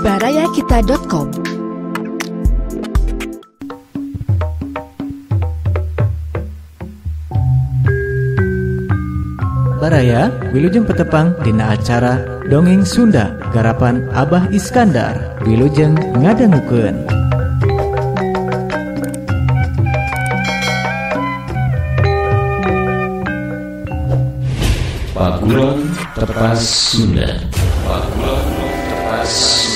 barayakita.com. Baraya wilujeng petepang dina acara Dongeng Sunda garapan Abah Iskandar. Wilujeng ngadangukeun. Paguron Tepas Sunda. Paguron Tepas Sunda.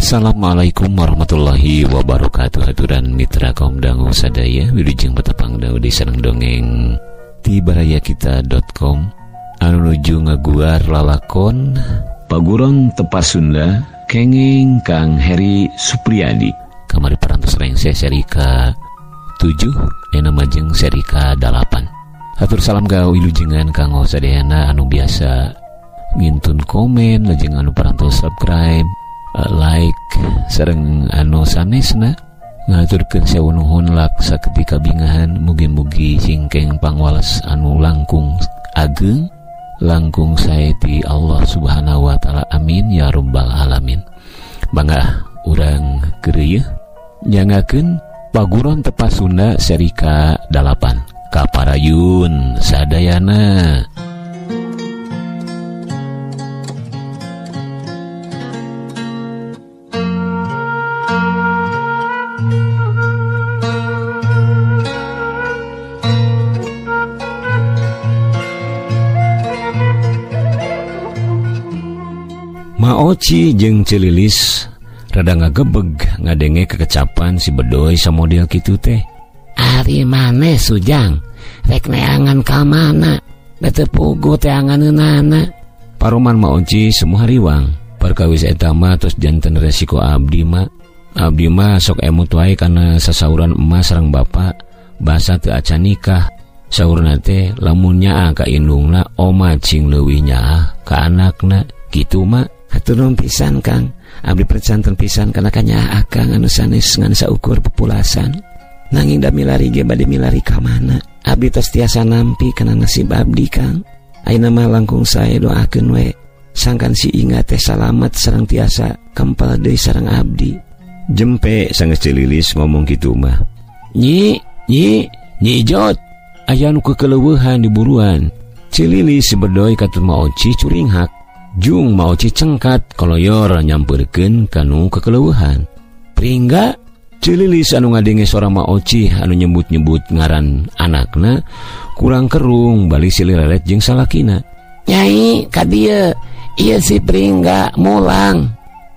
Assalamualaikum warahmatullahi wabarakatuh. Haturan mitra kaum dangu sadaya wilujeng petepang daud di sareng dongeng ti barayakita.com anu nuju ngaguar lalakon Paguron Tepas Sunda kenging Kang Heri Supriyadi. Kamari parantos rengse seri ke-7 nama jeung seri ke-8. Hatur salam gawe wilujengan kanggo sadayana anu biasa ngintun komen, lajeng anu parantos subscribe, like sareng anu sanesna ngaturkeun sewu nuhun lak saketika bingahan. Mugi-mugi singkeng pangwales anu langkung ageng langkung sae ti Allah Subhanahu wa taala. Amin ya rabbal alamin. Bangga urang keureuy nyangakeun Paguron Tepas Sunda seri ke-8 kaparayun sadayana. Maoci jeung Cililis rada ngagebeg ngadenge kekecapan si Bedoy samodel kitu teh. Ari maneh Sujang, rek neangan ka mana? Bete pugu teanganeunana. Paroman Maoci semua hariwang. Perkawis eta mah tos janten resiko abdi mah. Abdi mah sok emut wae kana sasauran emas sareng bapa, basa teu acan nikah. Saurna teh lamun nyaa ka indungna oma cing leuwih nyaa ka anakna, kitu mah. Hatur nuhun pisan Kang, abdi percanten pisan kana kanyaa akang anu sanes ngan saukur pepulasan. Nanging da milari ge bade milari ka mana? Abdi tos tiasa nampi kana nasib abdi Kang. Ayeuna mah langkung sae doakeun we sangkan si Inga teh salamet sareng tiasa kempel deui sareng abdi. Jempe sanggeus Cililis ngomong kitu mah. Nyi Ijot, aya nu kekeleuweuhan di buruan. Cililis si Bedoy katut Maoci curinghak. Jung Maoci cengkat koloyor nyampeurkeun kanu kekeleuweuhan. Pringga Cililis anu ngadenge suara Maoci anu nyebut-nyebut ngaran anakna kurang kerung balik silirelet jeung salakina. Nyai ka dieu, ieu si Pringga mulang.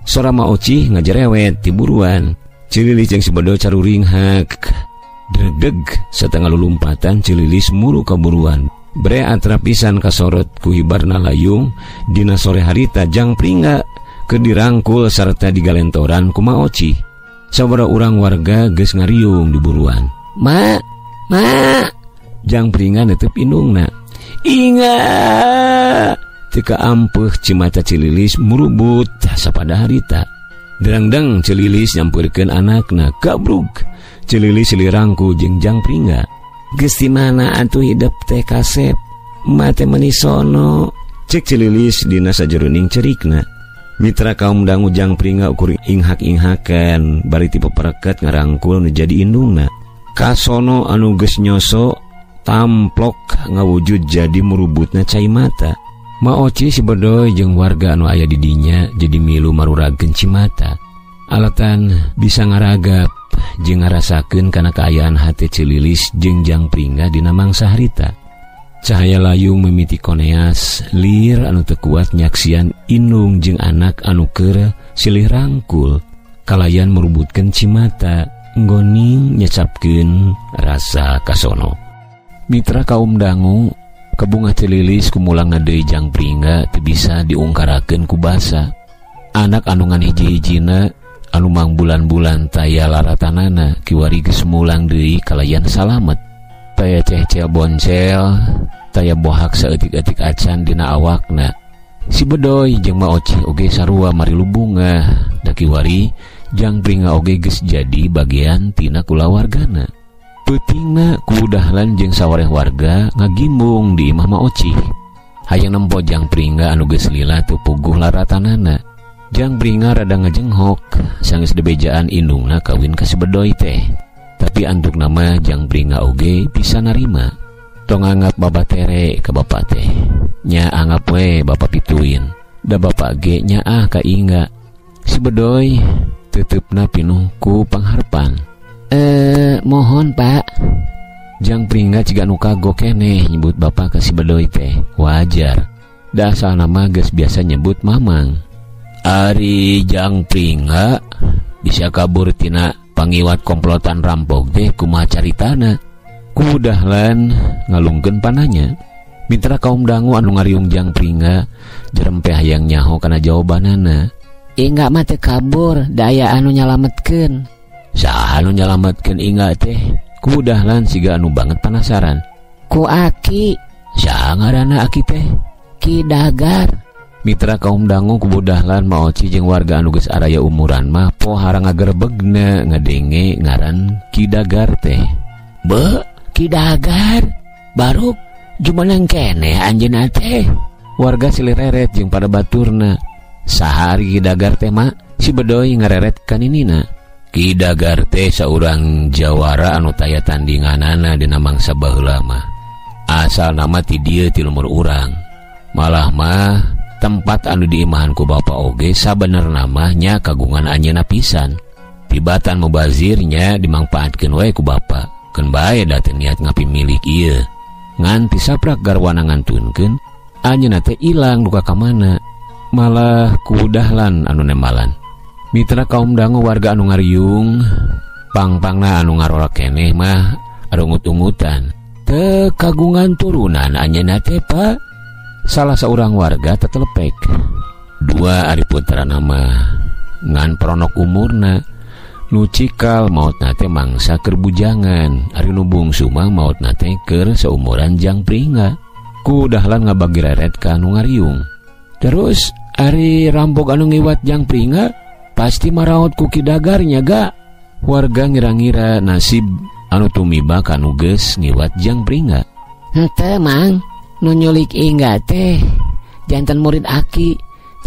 Suara Maoci ngajerewet ti buruan. Cililis jeung si Bedoy caruringhak. Dredeg satengah lulumpatan Cililis muru ka buruan. Bre atra pisan kasorot ku hibarna layung dina sore harita Jang Pringga keur dirangkul sarta digalentoran ku Maoci. Sabara urang warga geus ngariung di buruan. Ma Jang Pringga netep indungna. Inga teu kaampeuh cimata Cililis murubut sapada harita. Derangdang Cililis nyampeurkeun anakna, "Gabrug." Cililis silirangku jeung Jang Pringga. "Geus di mana atuh hidup teh kasep? Mate meuni sono," cek Cililis dina sajeruning cerikna. Mitra kaum dangu Jang Pringga ukur inghak-inghakan bari ti pepereket ngarangkul nu jadi indungna. Kasono anu geus nyoso tamplok ngawujud jadi murubutna cai mata. Maoci si Bedoy jeung warga anu aya di dinya jadi milu marurageun cimata. Alatan bisa ngaragap jeung ngarasakeun kana kaayaan hate Cililis jeung Jang Pringga dina mangsa harita. Cahaya layung mimiti koneas lir anu teu kuat nyaksian indung jeung anak anu keur silih rangkul kalayan merubutkeun cimata nggoning nyecapkeun rasa kasono. Mitra kaum dangu kabungah Cililis kumulang ngadeui Jang Pringga teu bisa diungkarakeun ku basa. Anak anu ngan hiji-hijina anu mang bulan-bulan taya laratanana kiwari geus mulang deui kalayan salamet. Taya ceh-ceh boncel, taya bohak saeutik-eutik acan dina awakna. Si Bedoy jeung Maoci oge sarua mari lubungah da kiwari Jangpringa oge geus jadi bagian tina kulawargana. Peutingna kudahlan jeung sawareh warga ngagimbung di imah Maoci. Hayang nempo Jangpringa anu geus lila teu puguh laratanana. Jangpringa rada ngajenghok sanggeus debejaan indungna kawin ka si Bedoy teh. Tapi antuk nama Jangpringa oge bisa narima. Tong anggap baba tere ka bapak teh. Nya anggap we bapak pituin. Da bapak ge nyaah ka Ingga. Si Bedoy teupna pinuh ku pangharpan. Mohon Pak. Jangpringa ciga anu kagok keneh nyebut bapak ka si Bedoy teh. Wajar. Da asal nama geus biasa nyebut Mamang. Ari Jangpringa bisa kabur tina pangiwat komplotan rampok teh kumaha caritana. Kudahlan ngalungkeun pananya. Mitra kaum dangu anu ngariung Jangpringa jerempeh hayang nyaho kana jawabanana. Ingga mah teu kabur, daya anu nyalametkeun. Saha anu nyalametkeun Ingga teh? Kudahlan siga anu banget penasaran. Ku Aki. Saha ngaranna Aki teh? Ki Dagar. Mitra kaum dangu kubudahlan Maoci jeung warga anu geus araya umuran mah pohara ngagerebegna ngadenge ngaran Ki Dagar teh. Be, Ki Dagar. Baruk jumeneng keneh anjeunna teh. Warga silireret jeung pada baturna. Sahari Ki Dagar teh mah si Bedoy ngareret kaninina. Ki Dagar teh saurang jawara anu taya tandinganana dina mangsa baheula mah. Asal nama ti dieu ti lumur urang. Malah mah tempat anu diimahan ku bapa oge sabenerna mah nya kagungan anjeunna pisan. Tibatan mubazirnya dimangpaatkeun we ku bapa. Keun bae da teu niat ngapi milik ieu. Ngan tisaprak garwana ngantunkeun anjeunna teh ilang duka ka mana. Malah kudahlan anu nemalan. Mitra kaum dangu warga anu ngariung pangpangna anu ngarora keneh mah arungut-ungutan. Teu kagungan turunan anjeunna teh Pak. Salah seorang warga tetelepek. Dua ari putrana mah ngan peronok umurna. Nu cikal maotna teh mangsa keur bujangan. Ari nu bungsu mah maotna teh keur seumuran Jangpringa. Kudahlan ngabagi reret ka anu ngariung. Terus ari rampok anu ngiwat Jangpringa pasti maraot ku Ki Dagarnya ga. Warga ngira-ngira nasib anu tumiba kanu geus ngiwat Jangpringa. Henteu Mang, nu nyulik Ingga teh janten murid Aki,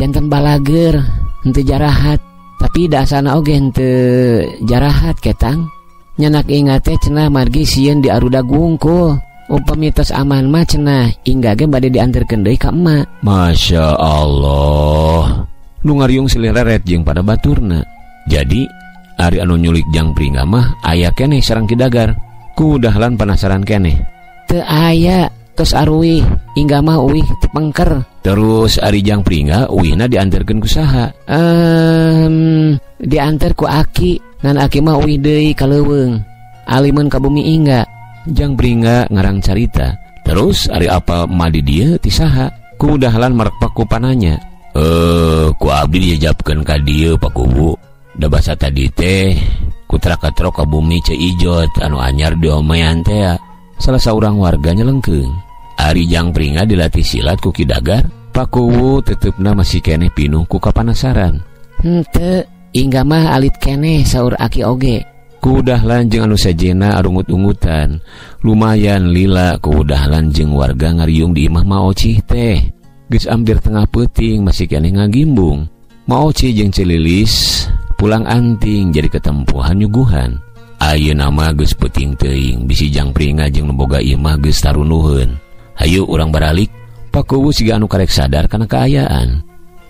janten balager, henteu jarahat. Tapi dasana oge henteu jarahat ketang. Nyanak Ingga teh cenah margi sieun di aruda gungkul. Upami tos aman mah cenah Ingga ge bade dianterkeun deui ka emak. Masya Allah. Nu ngariung silireret jeung pada baturna. Jadi ari anu nyulik Jangpringa mah aya keneh sareng Ki Dagar. Kudahlan penasaran keneh. Teu aya, tos aruih Ingga mah uih teu pengker. Terus ari Jangpringa uihna dianterkeun ku saha? Dianter ku Aki, ngan Aki mah uih deui ka leuweung. Alimun ka bumi Ingga. Jangpringa ngarang carita. Terus ari apa madi dieu ti saha? Kudahlan marek ku pananya. Ku abdi dijabkeun ka dieu Pakubu. Da basa tadi teh kutra-katrok ka bumi Ciijot anu anyar diomean teh. Salah saurang warga nyelengkeung. Ari Jangpringa dilatih silat ku Ki Dagar. Pakubu tetepna masih keneh pinuh ku kapanasaran. Henteu, Ingga mah alit keneh saur Aki oge. Kudahlan jeung anu sajena arungut-ungutan. Lumayan lila kudahlan jeung warga ngariung di imah Maoci teh. Geus ampir tengah peuting masih keneh ngagimbung. Maoci jeung Cililis pulang anting jadi ketempuhan nyuguhan. Ayeuna mah geus peuting teuing bisi Jangpringa jeung nu boga imah geus tarunuheun. Hayu urang baralik. Pakuwu siga anu karek sadar kana kaayaan.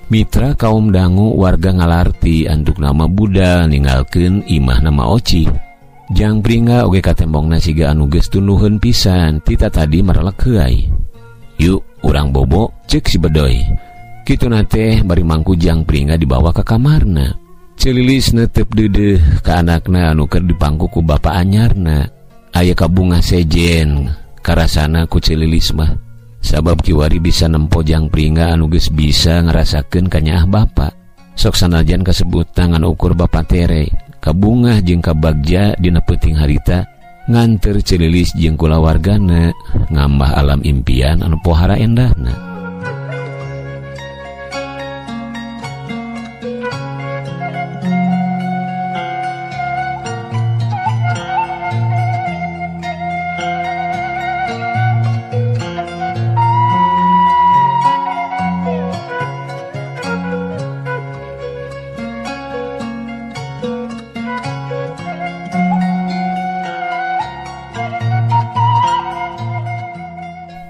Mitra kaum dangu warga ngalarti antuk nama budal ninggalkeun imahna Maoci. Jangpringa oge katembongna siga anu geus tunuheun pisan tita tadi marelek heuai. Yuk urang bobo ceuk si Bedoy. Kituna teh bari mangku Jangpringa dibawa ka kamarna. Cililis neuteup deudeuh ka anakna anu keur dipangku ku bapa anyarna. Aya kabungah sejen karasana ku Cililis mah. Sabab kiwari bisa nempo Jangpringa anu geus bisa ngarasakeun kanyaah bapa. Sok sanajan kasebut tangan ukur bapa tere, kabungah jeung kabagja dina peuting harita nganter Cililis jeung kulawargana ngambah alam impian anu pohara endahna.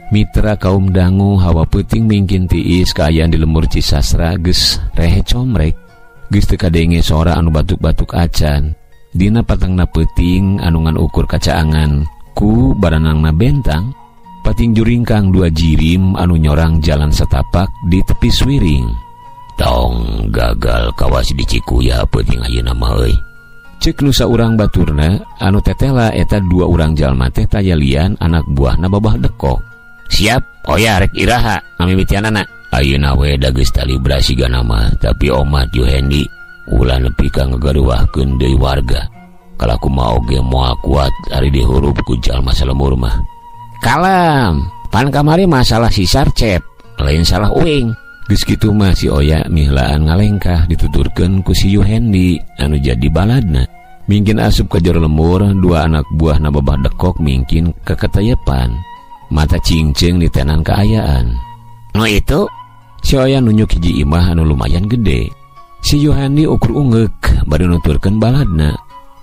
Mitra kaum dangu hawa peuting mingkin tiis kaayaan di lemur Cisastra geus rehe comrek, geus teu kadenge sora anu batuk-batuk acan. Dina patangna peuting anu ngan ukur kacaangan ku baranangna bentang, pating juringkang 2 jirim anu nyorang jalan setapak di tepi swiring. Tong gagal kawas di Cikuya peuting ayeuna mah euy. Cek nu saurang baturna anu tetela eta 2 urang jalma teh tayalian anak buahna babah dekok. Siap, oya rek iraha ngamimitianana. Ayeuna we da geus talibrasi ganama, tapi omat Yuhendi ulah nepi ka ngagaruwahkeun deui warga. Kalau kumaha oge moal kuat ari dihurup ku jalma salemur mah. Kalem, pan kamari masalah si Sarcep, lain salah uing. Geus kitu mah si Oya mihlaan ngalengkah dituturkeun ku si Yuhendi anu jadi baladna. Mingkin asup ka jero lemur, 2 anak buahna babah dekok mingkin keketayepan. Mata cingcing di tenan keayaan. No itu si Oya nunjuk hiji imah anu lumayan gede. Si Yuhendi ukur ungeuk bari nuturkeun baladna.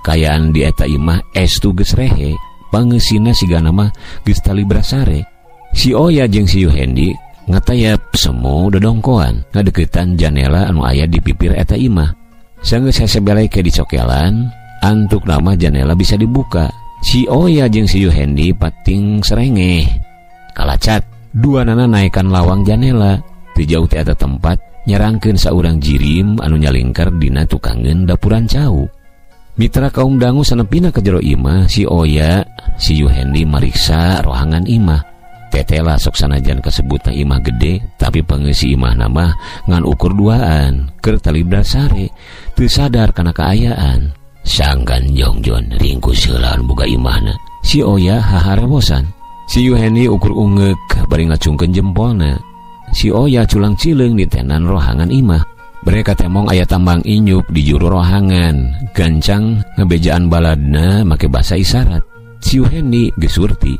Kayaan di eta imah estu geus rehe, pangeusina sigana mah geus talibrasare. Si Oya jeung si Yuhendi ngatayap semu dodongkoan ngadeuketan janela anu aya di pipir eta imah. Sanggeus hesebeleke di cokelan, antuk nama janela bisa dibuka. Si Oya jeung si Yuhendi pating serengeh. Kalacat, 2 nana naikkan lawang janela. Teu jauh teh eta tempat nyerangkeun saurang jirim anu nyalingkar dina tukangeun dapuran cau. Mitra kaum dangu sanepina ka jero imah, si Oya, si Yuhendi mariksa rohangan imah. Tetela sok sanajan kasebutna imah gede, tapi pangeusi imah nama ngan ukur 2an, keur talibrasare, teu sadar kana kaayaan. Sangkan jongjon ringkus heula anu boga imahna. Si Oya haharewosan. Si Yuhendi ukur ungeuk bari ngacungkeun jempolna. Si Oya culang cileung di tenan rohangan imah. Mereka temong aya tambang inyuk di juru rohangan. Gancang ngebejaan baladna make basa isyarat. Si Yuhendi geus surti.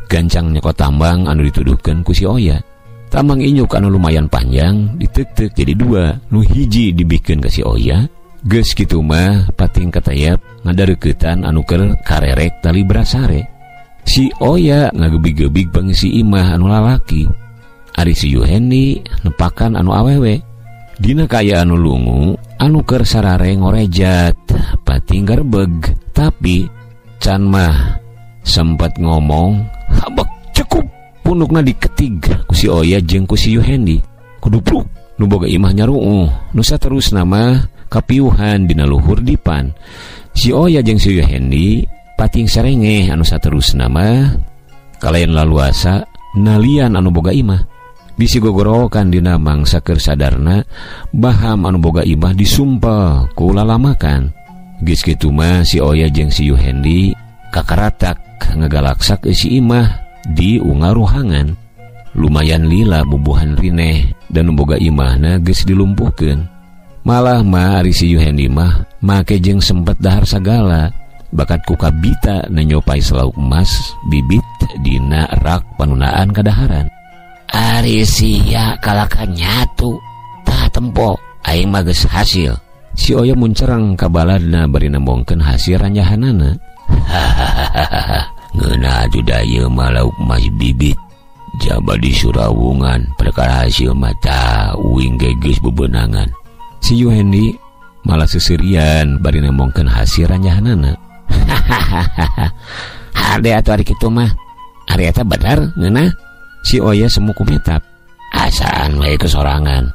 Gancang nyekot tambang anu dituduhkeun ku si Oya. Tambang inyuk anu lumayan panjang diteuk-teuk jadi 2, nu hiji dibikeun ka si Oya. Geus kitu mah pating katayap ngadareuketan anu keur karerek talibrasare. Si Oya ngagebig-gebig pangisi imah anu lalaki. Ari si Yuhendi nepakan anu awewe. Dina kaya anu lungu anu keur sarare ngorejat pating garbeg. Tapi can mah sempat ngomong habak cukup pundukna diketig ku si Oya jeung ku si Yuhendi. Kudupluk nu boga imah nyaruuh nu saterusna mah kapiuhan dina luhur dipan. Si Oya jeung si Yuhendi pating serengeh anu saterusna mah kalayan laluasa nalian anu boga imah. Bisi gogorokan dina mangsa keur sadarna baham anu boga imah disumpel ku lalamakan. Geus kitu mah si Oya jeung si Yuhendi kakaratak ngegalaksak isi imah di unga ruhangan. Lumayan lila bubuhan rineh dan boga imahna geus dilumpuhkeun. Malah mah ari si Yuhendi mah make jeung sempet dahar sagala. Bakat ku kabita nanyopai selauk emas bibit dina rak panunaan kadaharan. Ari sia kalakan nyatu tah tempo aing mah geus hasil. Si Oya muncerang ka baladna bari nembongkeun hasil ranjahanana. Ngeuna dudaya mah lauk emas bibit jaba di Surawungan perkara hasil mata uing geus bebenangan. Si Yuhendi malah seserian bari nembongkeun hasil ranjahanana. Hade atuh ari kitu mah. Ari eta bener ngeunah. Si Oya semu kumetap. Asaan we kesorangan.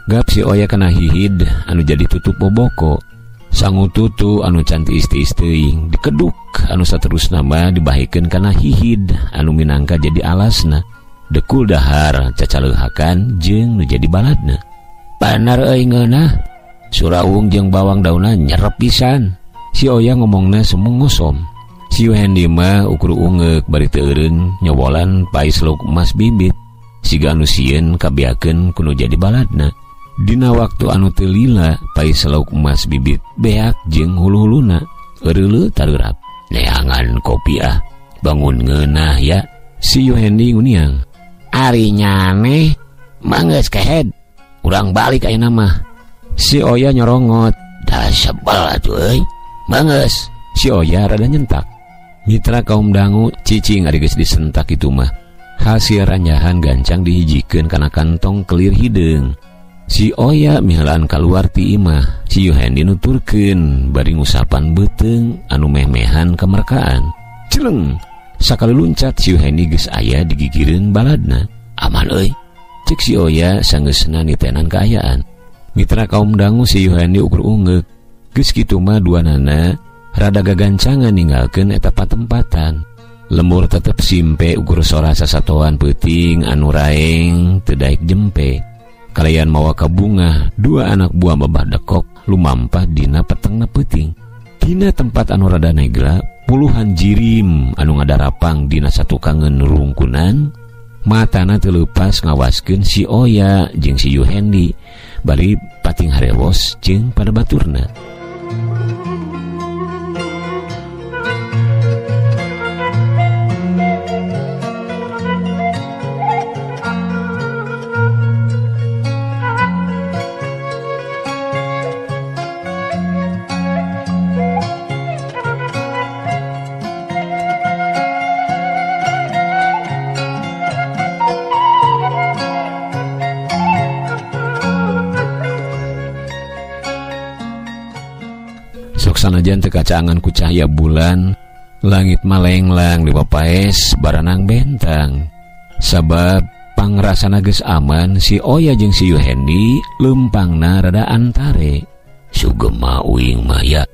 Gap si Oya kena hihid anu jadi tutup boboko. Sangu tutu anu cantik isti-isti dikeduk anu saterusna mah dibahikeun kana hihid anu minangka jadi alasna. Dekul dahar cacaleuhakan jeung nu jadi baladna. Panar euy ngeunah. Surawung jeung bawang daunna nyerep pisan. Si Oya ngomongna semu ngosom. Si Yuhendi mah ukur ungeuk bari teu eureun nyobolan pai seluk emas bibit. Siga anu sieun kabeakeun kuno jadi baladna. Dina waktu anu teu lila pai seluk emas bibit beak jeung hulu-huluna. Eureuleu tareurap. Neangan kopi ah. Bangun ngeunah ya. Si Yuhendi nguniang. Ari nyane manggeus kehed. Urang balik ayeuna mah. Si Oya nyorongot. Da sebel atuh euy. Manggeus. Si Oya rada nyentak. Mitra kaum dangu cicing ari geus disentak itu mah. Hasil ranyahan gancang dihijikeun kana kantong kelir hideung. Si Oya mihalaan kaluar ti imah. Si Yuhendi nuturkeun bari ngusapan beuteung anu meh-mehan kemerkaan. Celeng, sakali luncat si Yuhendi geus aya di gigireun baladna. Aman euy, cek si Oya sanggeusna nitenan kaayaan. Mitra kaum dangu si Yuhendi ukur ungeuk. Geus kitu mah duanana rada gagancangan ninggalkeun eta patempatan. Lemur tetep simpe ukur sora sasatoan peuting anu raeng teu daek jempe. Kalian mawa ka bunga, 2 anak buah babah dekok lumampah dina petengna peuting. Dina tempat anu rada negla, puluhan jirim anu ngadarapang dina satukangeun rungkunan. Matana teu leupas ngawaskeun si Oya jeung si Yuhendi bari pating harewos jeung pada baturna. Sanajan teu kacaangan ku cahaya bulan, langit malenglang di papaes baranang bentang. Sabab pangrasana geus aman, si Oya jeung si Yuhendi leumpangna rada antare. Sugema uing maya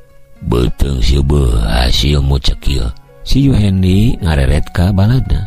beuteung sieu beuh hasil mu cek ieu. Si Yuhendi ngareret ka baladna.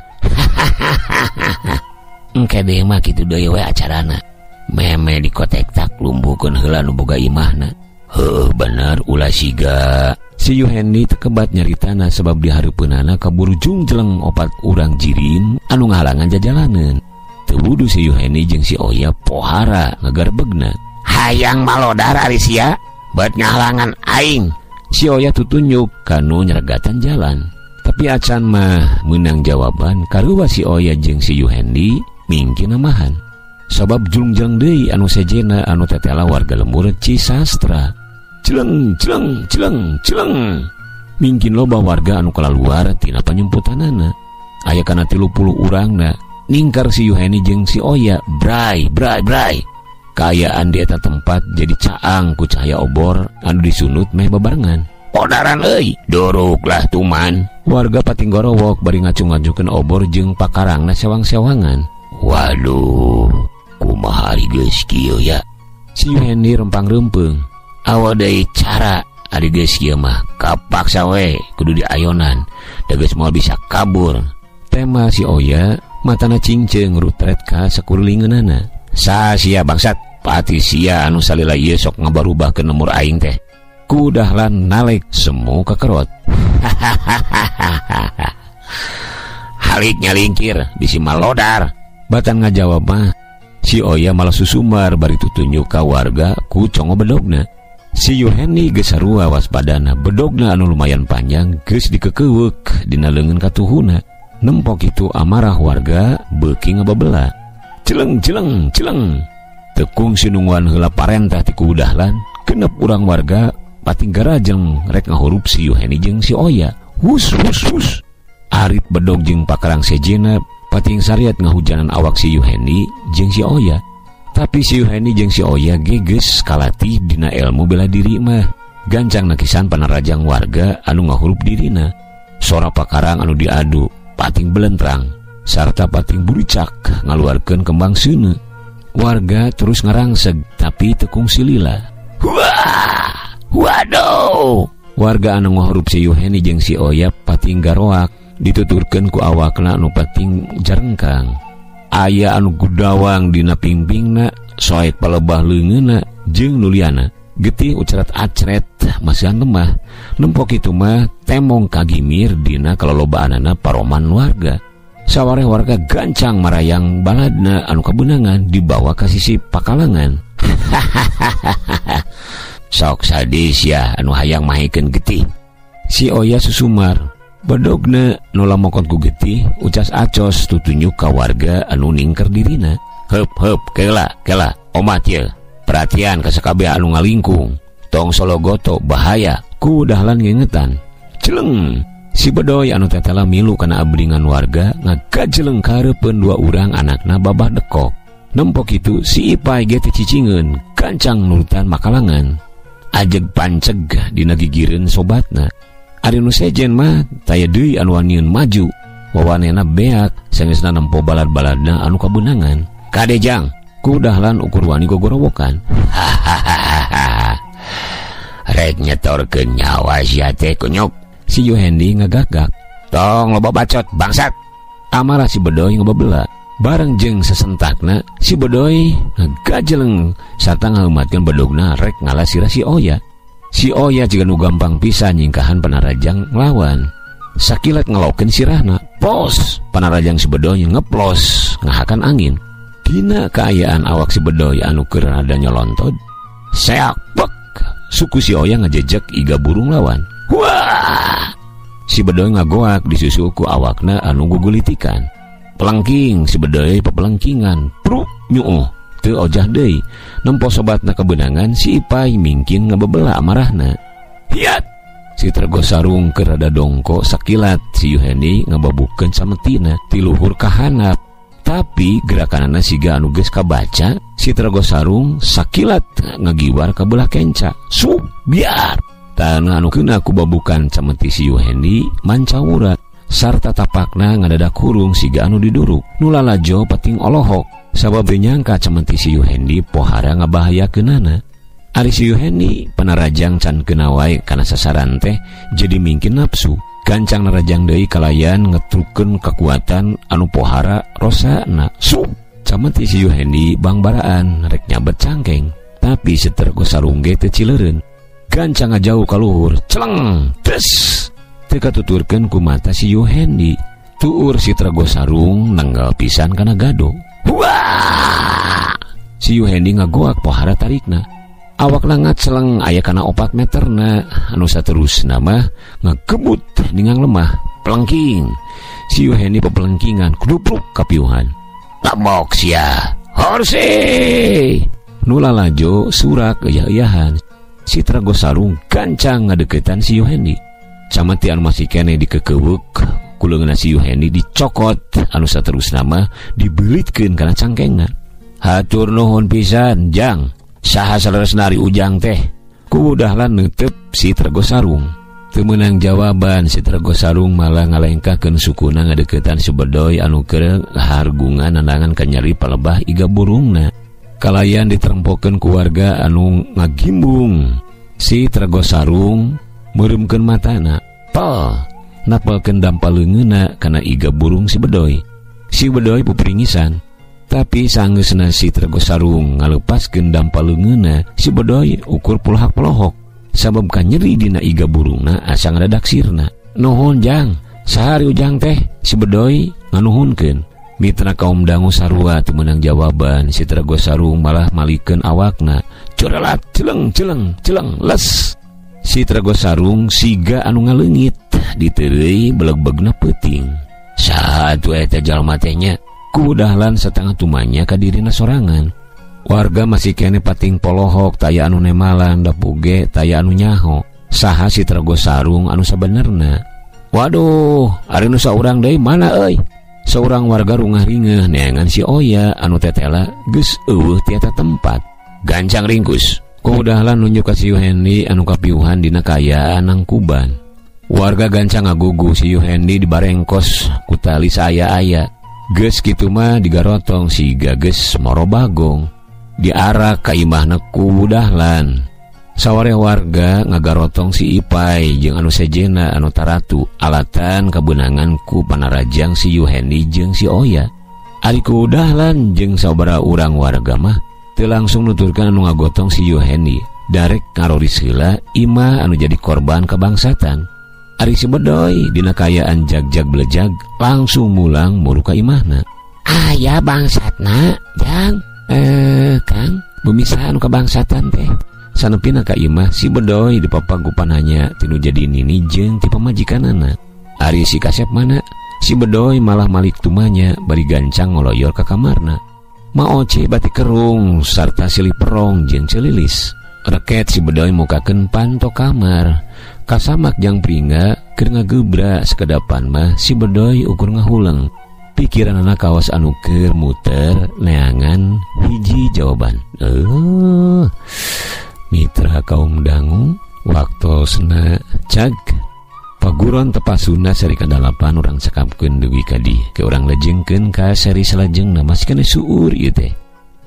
Engke deui mah kitu deui we acarana. Meme dikotek tak lumbuhkeun heula nu boga imahna. Heuh bener ulah siga. Si Yuhendi tekebat nyaritana sebab di hareupeunana kaburu jungjeleng 4 urang jirim anu ngahalangan jajalaneun. Teu wudu si Yuhendi jeung si Oya pohara ngagarbegna. Hayang malodar ari sia, bet ngahalangan aing. Si Oya tutunjuk kanu nyeregatan jalan. Tapi acan mah meunang jawaban karuwa si Oya jeung si Yuhendi mingkin namahan. Sabab jungjang deui anu sejena anu tetela warga lembur Cisastra. Celeng, celeng, celeng, celeng. Mingkin loba warga anu kalaluar tina panyemputanana. Aya kana 30 urangna ningkar si Yuhendi jeung si Oya bray, bray, bray. Kaayaan di eta tempat jadi caang ku cahaya obor anu disunut meh babarengan. Odaran euy, doroglah tuman. Warga patinggorowok bari ngacung-ngacungkeun obor jeung pakarangna sewang-sewangan. Waduh, kumaha ari geus kieu ya. Si Yuhendi rempang-rempeng. Awa deui cara ari geus kieu mah kapaksa we kudu diayonan da geus moal bisa kabur. Tema si Oya matana cingceung rutret ka sakuringeunana. Sa sia bangsat pati sia anu salila ieu sok ngabarubahkeun nomor aing teh. Ku dahlan nalek semu kakerot. Halik nyalingkir bisi malodar. Batan ngajawab mah si Oya malah susumar bari tutunjuk ka warga ku congo bedogna. Si Yuhendi geus sarua waspadana bedogna anu lumayan panjang geus dikekeuweuk dina leungeun katuhuna. Nempok itu amarah warga beuki ngababela. Celeng celeng celeng. Tekung sinungguan heula parentah ti ku dahlan, genep urang warga pating garajeng rek ngahurup si Yuhendi jeung si Oya. Hus hus hus. Arit bedog jeung pakarang sejena pating sariat ngahujanan awak si Yuhendi jeung si Oya. Tapi si Yuhendi jeung si Oya geus kalatih dina ilmu bela diri mah. Gancang nakisan panarajang warga anu ngahurup dirina. Sora pakarang anu diadu pating belentrang sarta pating buricak ngaluarkeun kembang seuneu. Warga terus ngarangseg tapi teu kungsi lila. Wah! Waduh! Warga anu ngahurup si Yuhendi jeung si Oya pating garoak dituturkeun ku awakna anu pating jarengkang. Aya anu gudawang dina pingpingna soek palebah leungeunna jeung nuliana getih ucerat acret masihan lemah. Nempok itu mah temong kagimir dina kalolobaanana paroman warga. Sawareh warga gancang marayang baladna anu kabeunangan dibawa ka sisi pakalangan. Sok sadis ya anu hayang mahikeun getih. Si Oya susumar bedogna nu lamokot ku getih ucas acos tutunjuk ka warga anu ningker dirina. Heup heup kela kela omat ye. Perhatian ka sakabeh anu ngalingkung. Tong sologoto bahaya ku dahlan ngingetan. Celeng. Si bedoy anu tetela milu kana abringan warga ngagajeleng karepeun 2 urang anakna babah dekok. Nempok itu si Ipay ge teh cicingeun gancang nurutan makalangan. Ajeg panceg dina gigireun sobatna. Ari nu sejen mah taya deui anu waniun maju. Wawanena beak sanesna nempo balad-baladna anu kabeunangan. Kadejang, kudahlan ukur wani gogorowokan. Rek nyetorkeun nyawa sia teh kunyuk. Si Yuhendi ngagagak. Tong loba bacot bangsat. Amarah si bedoy ngebabela. Bareng jeung sesentakna si bedoy ngagajeleng sarta ngaheumatkeun bedogna rek ngalasira si Oya. Si Oya jiga nu gampang pisan nyingkahan panarajang nglawan. Sakilat ngelokeun sirahna. Pos, panarajang si bedoy ngeplos ngahakan angin. Dina kaayaan awak si bedoy anu keur rada nyolontod. Seak pek. Suku si Oya ngajejek iga burung lawan. Wah! Si bedoy ngagoak disusul ku awakna anu gugulitikan. Pelengking si bedoy pepelengkingan. Pruk nyuuh teu ojah deui. Nempo sobatna kebenangan si Ipay mingkin ngabebela amarahna. Hiat! Si Tergos Sarung keur rada dongko sakilat si Yuhendi ngababukeun sametina ti luhur kahanap. Tapi gerakanana siga anu geus kabaca, si Tergos Sarung sakilat ngagiwar ka belah kenca. Su biar tanah anu keuna ku babukan cameti si Yuhendi mancawurat sarta tapakna ngadadak kurung siga anu diduruk. Nu lalajo pating olohok sabab nyangka cameti si Yuhendi pohara ngabahayakeunana. Ari si Yuhendi panarajang can keuna wae kana sasaran teh jadi mingkin nafsu. Gancang narajang deui kalayan ngetrukeun kekuatan anu pohara rosana. Su cameti si Yuhendi bangbaraan rek nyabet cangkeng. Tapi si Tergos Sarung ge teu cileureun. Gancang ngajauh ka luhur, celeng, tes. Teu katuturkeun ku mata si Yuhendi. Tuur si Tergos Sarung nenggal pisan kana gado. Wah! Si Yuhendi ngagoak pohara tarikna. Awakna ngaceleng aya kana 4 meterna. Anu saterusna mah ngagebut ningang lemah. Pelengking. Si Yuhendi pepelengkingan kudupruk kapiuhan. Lamok sia. Horse! Nu lalajo surak eueuh-eueuhan. Si Tergos Sarung gancang ngadeukeutan si Yuhendi. Cameti anu masih keneh dikekeweuk ku leungeunna si Yuhendi dicokot, anu saterusna mah dibelitkeun kana cangkengna. Hatur nuhun pisan, Jang. Saha saleresna ari ujang teh? Ku dahlan neuteup si Tergos Sarung. Teu meunang jawaban, si Tergos Sarung malah ngalengkakeun sukuna ngadeukeutan si bedoy anu keur hargungan nandangan ka nyeri palebah iga burungna. Kalayan diterempokeun ku warga anu ngagimbung. Si Tergos Sarung meuremkeun matana. Pel, napelkeun dampaleungeunna kana iga burung si bedoy. Si bedoy pupringisan. Tapi sangeusna si Tergos Sarung ngalepaskeun dampaleungeunna, si bedoy ukur pulhak pelohok. Sabab ka nyeri dina iga burungna asa ngadadak sirna. Nuhun Jang, sahari ujang teh? Si bedoy nganuhunkeun. Mitra kaum dangu sarua teu meunang jawaban. Si Tergos Sarung malah malikeun awakna. Corelat celeng celeng celeng les. Si Tergos Sarung siga anu ngaleungit diteureuy beleg-begna peuting. Saha atuh eta jalma teh nya? Ku dahlan satengah tumanya ka dirina sorangan. Warga masih kene pating polohok taya anu nemalan dapuge taya anu nyaho. Saha si Tergos Sarung anu sabenerna? Waduh, ari nu saurang deui mana euy? Seorang warga rungah ringeh neangan si Oya anu tetela geus eueuh ti eta tempat. Gancang ringkus. Ku dahlan nunjuk ka si Yuhendi anu kapiuhan dina kaayaan nangkuban. Warga gancang ngagugu si Yuhendi dibarengkos ku tali saya-aya. Geus kitu mah digarotong si gages moro bagong. Diarak ka imahna ku dahlan. Sawareh warga ngagarotong si Ipay jeung anu sejena anu taratu alatan kabeunangan ku panarajang si Yuhendi jeung si Oya. Ari ku dahlan jeung sabaraha urang warga mah teu langsung nuturkeun anu ngagotong si Yuhendi. Darek ngaroris heula imah anu jadi korban kebangsatan. Ari si bedoy dina kaayaan jag-jag belejag langsung mulang muru ka imahna. Aya bangsatna, Jang. Kang, bumisaha anu kabangsatan teh. Sanepina ka imah si bedoy dipapangkupananya tinu jadi nini jeung ti pamajikanana. Ari si kasep mana? Si bedoy malah malik tumanya bari gancang ngoloyor ka kamarna. Maoce batik kerung sarta silih perong jeung celilis. Reket si bedoy mukakeun panto kamar. Kasamak jang pringga keur ngagebra sekedapan mah si bedoy ukur ngahuleng. Pikiran anak kawas anu keur muter neangan hiji jawaban. Mitra kaum dangu waktosna cag paguron tepasuna seri kadalapan urang sakapkeun deui ka dieu ke urang lejengkeun ka seri salajengna masih kene suur ieu teh.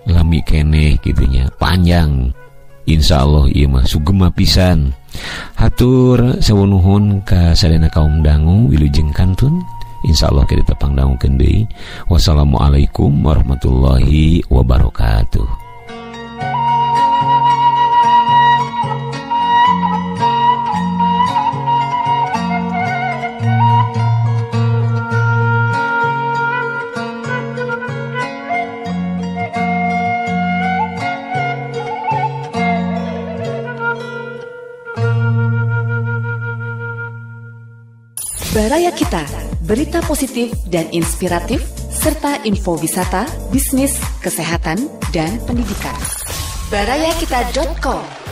Lami keneh gitunya panjang. Insyaallah ieu mah sugema pisan. Hatur sawunuhun ka sadayana kaum dangu wilujeng kantun. Insyaallah kita tepang dangukeun deui. Wassalamualaikum warahmatullahi wabarakatuh. Baraya Kita, berita positif dan inspiratif, serta info wisata, bisnis, kesehatan, dan pendidikan. Barayakita.com